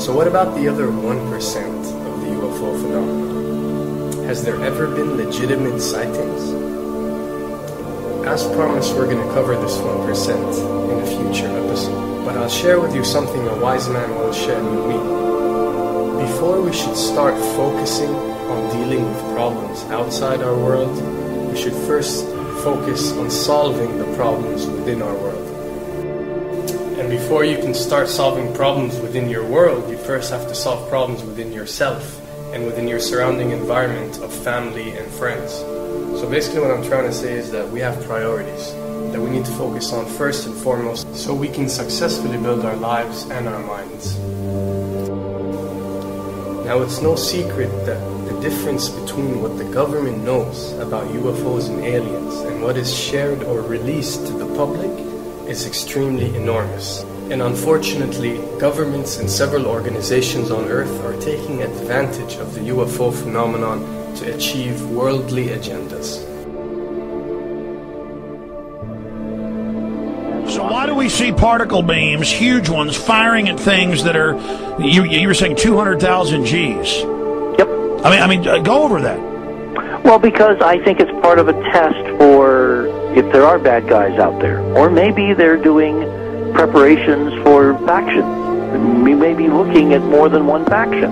So what about the other 1% of the UFO phenomenon? Has there ever been legitimate sightings? As promised, we're going to cover this 1% in a future episode, but I'll share with you something a wise man once shared with me. Before we should start focusing on dealing with problems outside our world, we should first focus on solving the problems within our world. And before you can start solving problems within your world, you first have to solve problems within yourself and within your surrounding environment of family and friends. So basically what I'm trying to say is that we have priorities that we need to focus on first and foremost so we can successfully build our lives and our minds. Now, it's no secret that the difference between what the government knows about UFOs and aliens and what is shared or released to the public is extremely enormous. And unfortunately, governments and several organizations on Earth are taking advantage of the UFO phenomenon to achieve worldly agendas. So why do we see particle beams, huge ones, firing at things that are, you were saying 200,000 Gs? Yep. I mean, go over that. Well, because I think it's part of a test for if there are bad guys out there. Or maybe they're doing preparations for factions. We may be looking at more than one faction.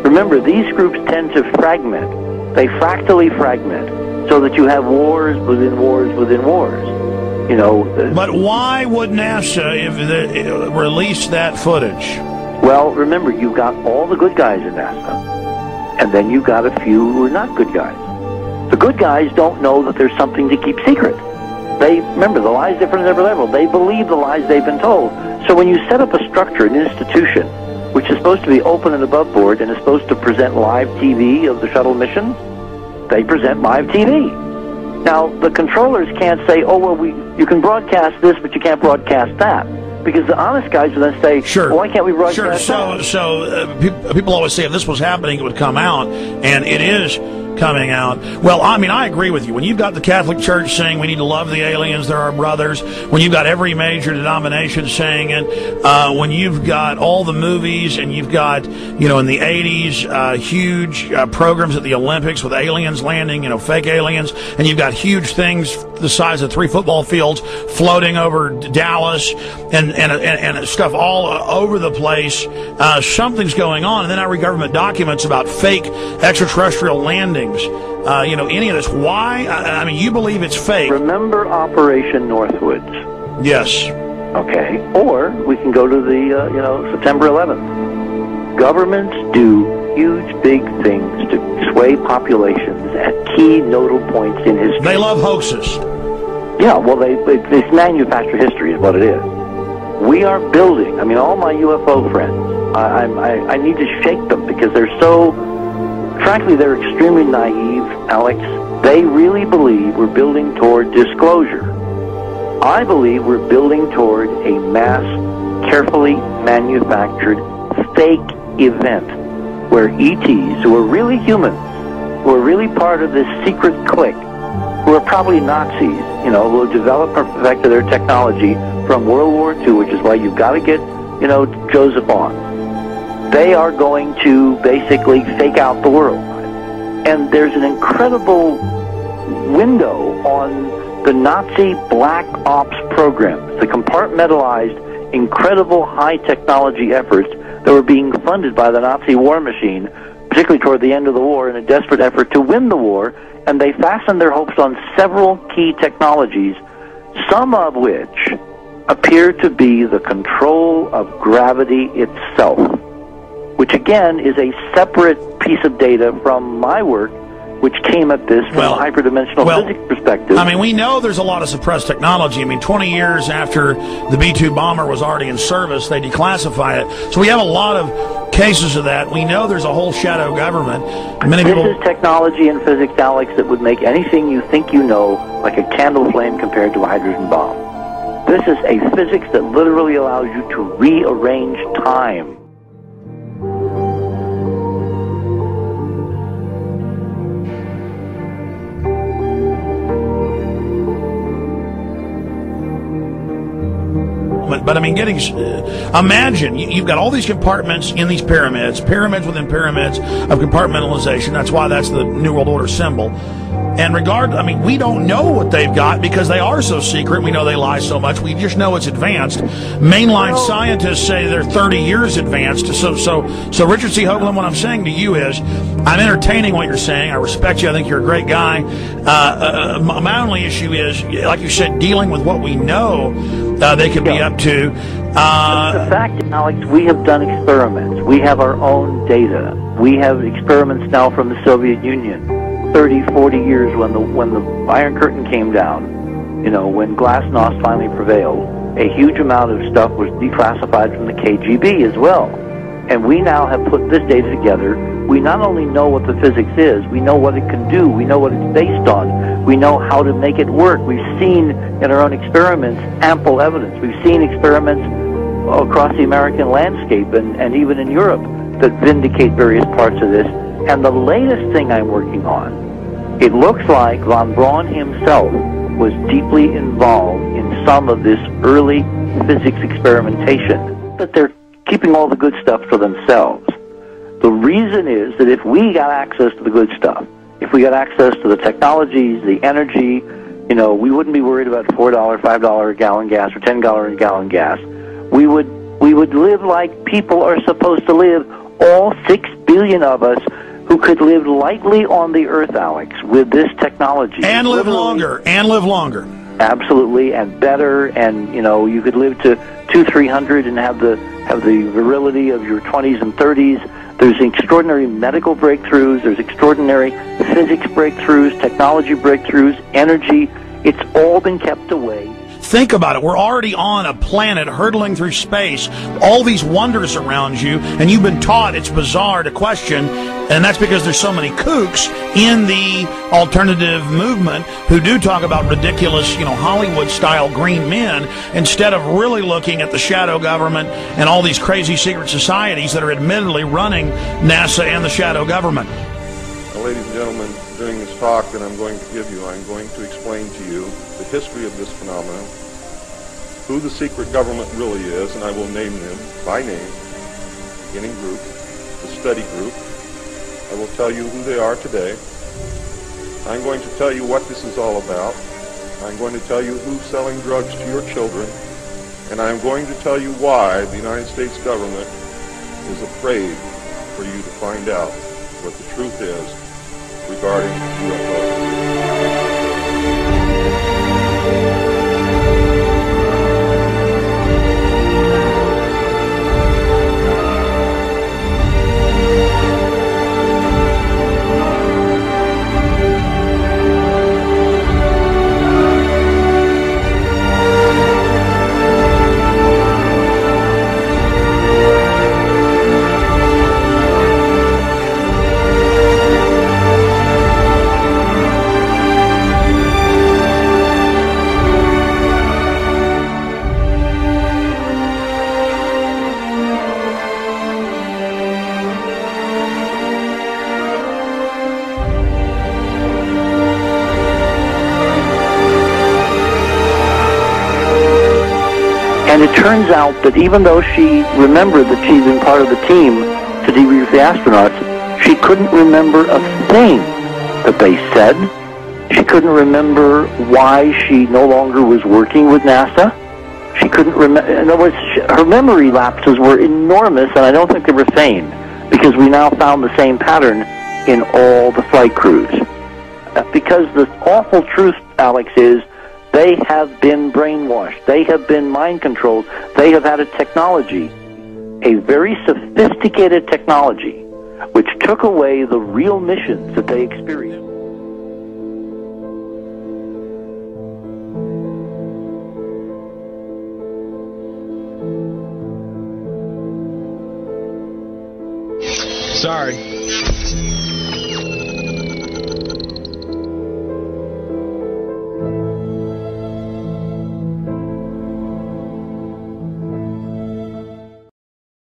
Remember, these groups tend to fragment. They fractally fragment so that you have wars within wars within wars. You know, but why would NASA release that footage? Well, remember, you've got all the good guys in NASA, and then you've got a few who are not good guys. The good guys don't know that there's something to keep secret. They, remember, the lie's different at every level. They believe the lies they've been told. So when you set up a structure, an institution, which is supposed to be open and above board and is supposed to present live TV of the shuttle missions, they present live TV. Now, the controllers can't say, oh, well, you can broadcast this, but you can't broadcast that. Because the honest guys will then say, sure. Well, why can't we broadcast that? So people always say if this was happening, it would come out, and it is coming out. Well, I mean, I agree with you. When you've got the Catholic Church saying we need to love the aliens, they're our brothers, when you've got every major denomination saying it, when you've got all the movies and you've got, you know, in the 80s, huge programs at the Olympics with aliens landing, you know, fake aliens, and you've got huge things the size of 3 football fields floating over Dallas and stuff all over the place. Something's going on. And then I read government documents about fake extraterrestrial landings. You know, any of this. Why? I mean, you believe it's fake. Remember Operation Northwoods? Yes. Okay. Or we can go to the, September 11th. Governments do huge, big things to sway populations at key nodal points in history. They love hoaxes. Yeah, well, they manufacture history is what it is. We are building, I mean, all my UFO friends, I need to shake them because they're so, frankly, they're extremely naive, Alex. They really believe we're building toward disclosure. I believe we're building toward a mass, carefully manufactured, fake event where ETs, who are really humans, who are really part of this secret clique, who are probably Nazis, you know, who have developed or perfected their technology from World War II, which is why you've got to get, you know, Joseph on. They are going to basically fake out the world. And there's an incredible window on the Nazi black ops programs, the compartmentalized, incredible high technology efforts that were being funded by the Nazi war machine, particularly toward the end of the war, in a desperate effort to win the war. And they fastened their hopes on several key technologies, some of which appear to be the control of gravity itself, which again is a separate piece of data from my work, which came at this from a hyperdimensional physics perspective. I mean, we know there's a lot of suppressed technology. I mean, 20 years after the B-2 bomber was already in service, they declassify it. So we have a lot of cases of that. We know there's a whole shadow government. This is technology and physics, Alex, that would make anything you think you know like a candle flame compared to a hydrogen bomb. This is a physics that literally allows you to rearrange time. But I mean, imagine you've got all these compartments in these pyramids within pyramids of compartmentalization. That's why that's the New World Order symbol. And we don't know what they've got because they are so secret. We know they lie so much. We just know it's advanced. Mainline scientists say they're 30 years advanced. So Richard C. Hoagland, what I'm saying to you is, I'm entertaining what you're saying. I respect you. I think you're a great guy. My only issue is, like you said, dealing with what we know they could be up to. The fact, Alex, we have done experiments. We have our own data. We have experiments now from the Soviet Union. 30, 40 years when the Iron Curtain came down, when glasnost finally prevailed, a huge amount of stuff was declassified from the KGB as well. And we now have put this data together. We not only know what the physics is, we know what it can do, we know what it's based on, we know how to make it work. We've seen in our own experiments ample evidence. We've seen experiments across the American landscape and even in Europe that vindicate various parts of this. And the latest thing I'm working on, it looks like von Braun himself was deeply involved in some of this early physics experimentation, but they're keeping all the good stuff for themselves. The reason is that if we got access to the good stuff, if we got access to the technologies, the energy, we wouldn't be worried about $4, $5 a gallon gas or $10 a gallon gas. We would live like people are supposed to live, all 6 billion of us, who could live lightly on the earth, Alex, with this technology. And live longer. Absolutely, and better, and, you could live to 200-300 and have the virility of your 20s and 30s. There's extraordinary medical breakthroughs. There's extraordinary physics breakthroughs, technology breakthroughs, energy. It's all been kept away. Think about it. We're already on a planet hurtling through space, all these wonders around you, and you've been taught it's bizarre to question, and that's because there's so many kooks in the alternative movement who do talk about ridiculous, Hollywood-style green men, instead of really looking at the shadow government and all these crazy secret societies that are admittedly running NASA and the shadow government. Well, ladies and gentlemen, during this talk that I'm going to give you, I'm going to explain to you the history of this phenomenon, who the secret government really is, and I will name them by name: beginning group, the study group. I will tell you who they are today. I'm going to tell you what this is all about. I'm going to tell you who's selling drugs to your children, and I'm going to tell you why the United States government is afraid for you to find out what the truth is regarding UFOs. And it turns out that even though she remembered that she'd been part of the team to debrief the astronauts, she couldn't remember a thing that they said. She couldn't remember why she no longer was working with NASA. She couldn't remember. In other words, her memory lapses were enormous, and I don't think they were feigned, because we now found the same pattern in all the flight crews. Because the awful truth, Alex, is they have been brainwashed. They have been mind controlled. They have had a technology, a very sophisticated technology, which took away the real missions that they experienced. Sorry.